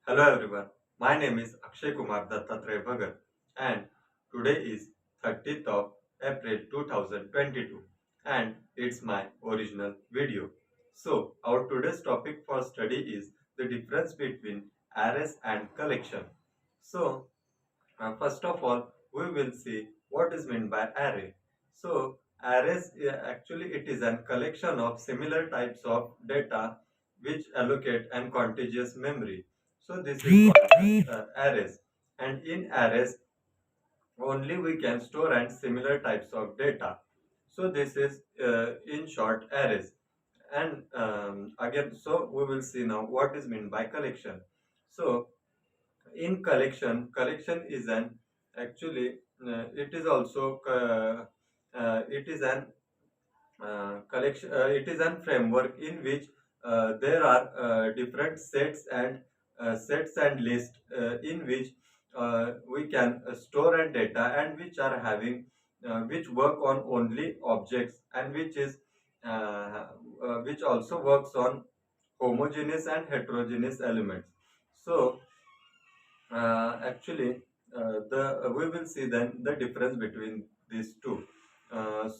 Hello everyone, my name is Akshay Kumar Dattatreya Bhagat and today is 30th of April 2022 and it's my original video. So our today's topic for study is the difference between arrays and collection. So first of all we will see what is meant by array. So arrays actually it is a collection of similar types of data which allocate an contiguous memory. So this is called arrays, and in arrays only we can store and similar types of data. So this is in short arrays. And again, so we will see now what is meant by collection. So in collection is an actually it is also it is an collection it is an framework in which there are different sets and lists in which we can store and data and which are having which work on only objects and which also works on homogeneous and heterogeneous elements. So actually the we will see then the difference between these two.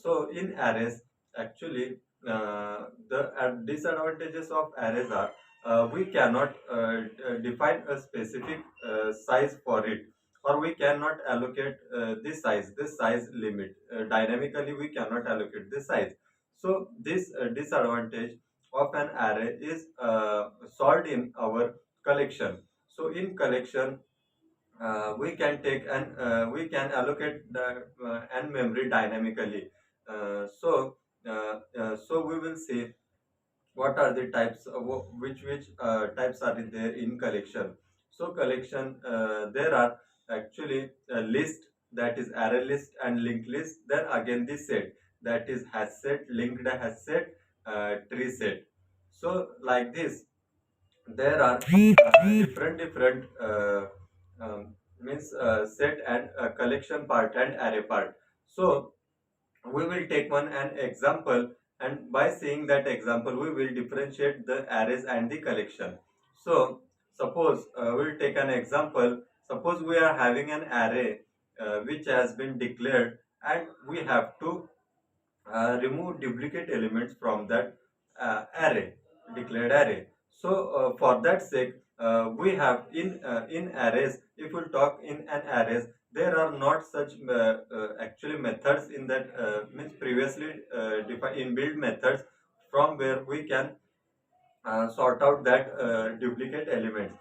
So in arrays actually the disadvantages of arrays are we cannot define a specific size for it, or we cannot allocate this size limit dynamically. We cannot allocate this size. So this disadvantage of an array is solved in our collection. So in collection, we can take and we can allocate the and memory dynamically. So we will see what are the types of which types are there in collection. So collection there are actually a list, that is array list and linked list. Then again the set, that is hash set, linked hash set, tree set. So like this there are different means set and collection part and array part. So we will take one an example, and by seeing that example we will differentiate the arrays and the collection. So suppose we'll take an example. Suppose we are having an array which has been declared, and we have to remove duplicate elements from that array, declared array. So for that sake we have in arrays, if we talk in an arrays, there are not such actually methods in that means previously defined inbuilt methods from where we can sort out that duplicate elements.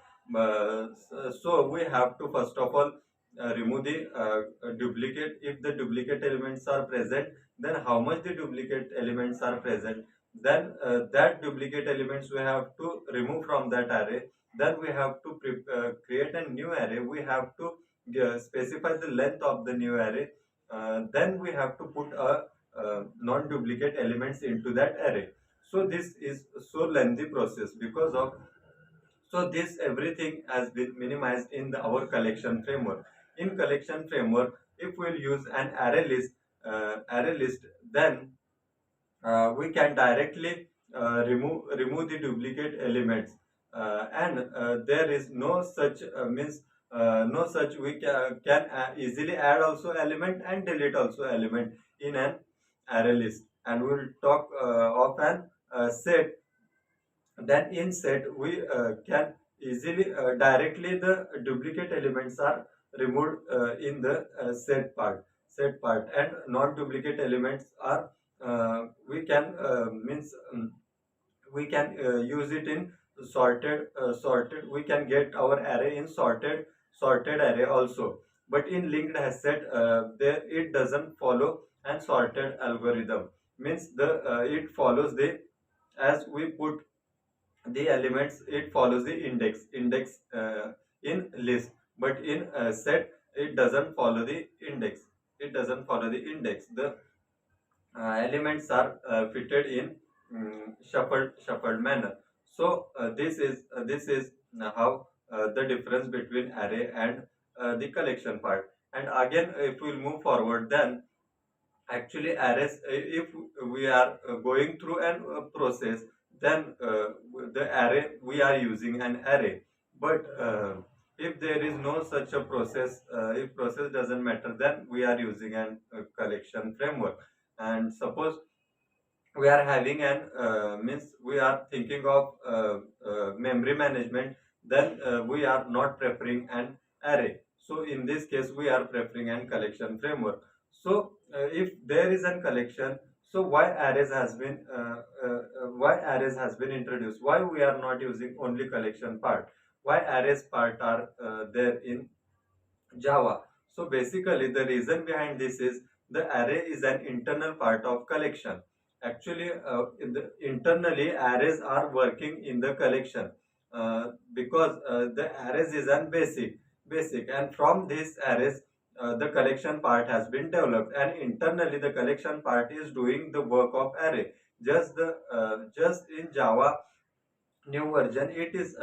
So we have to first of all remove the duplicate. If the duplicate elements are present, then how much the duplicate elements are present, then that duplicate elements we have to remove from that array. Then we have to create a new array. We have to specify the length of the new array. Then we have to put a non-duplicate elements into that array. So this is so lengthy process because of, so this everything has been minimized in our collection framework. In collection framework, if we'll use an array list, then we can directly remove the duplicate elements, and there is no such means no such we can easily add also element and delete also element in an array list. And we will talk of an set. Then in set we can easily directly the duplicate elements are removed in the set part, and non duplicate elements are we can means we can use it in sorted. We can get our array in sorted array also. But in linked asset there it doesn't follow an sorted algorithm. Means the it follows the, as we put the elements, it follows the index in list. But in set it doesn't follow the index. The elements are fitted in shuffled manner. So this is how the difference between array and the collection part. And again, if we'll move forward, then actually arrays, if we are going through an process, then the array we are using an array. But if there is no such a process, if process doesn't matter, then we are using an collection framework. And suppose we are having an means we are thinking of memory management, then we are not preferring an array. So in this case we are preferring an collection framework. So if there is an collection, so why arrays has been introduced, why we are not using only collection part, why arrays part are there in Java. So basically, the reason behind this is the array is an internal part of collection. Actually, internally arrays are working in the collection because the arrays is an basic, and from this arrays the collection part has been developed, and internally the collection part is doing the work of array. Just in Java new version, it is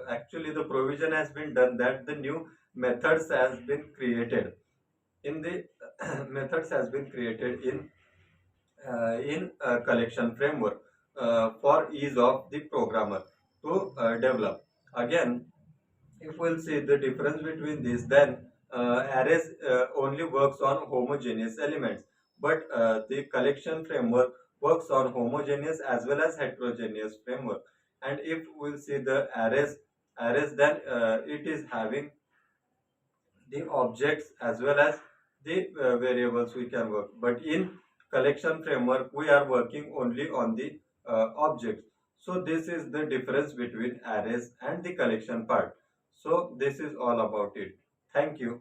actually the provision has been done that the new methods has been created in the methods has been created in collection framework for ease of the programmer to develop. Again, if we'll see the difference between these, then arrays only works on homogeneous elements, but the collection framework works on homogeneous as well as heterogeneous framework. And if we'll see the arrays, then it is having the objects as well as the variables we can work. But in collection framework, we are working only on the objects. So this is the difference between arrays and the collection part. So this is all about it. Thank you.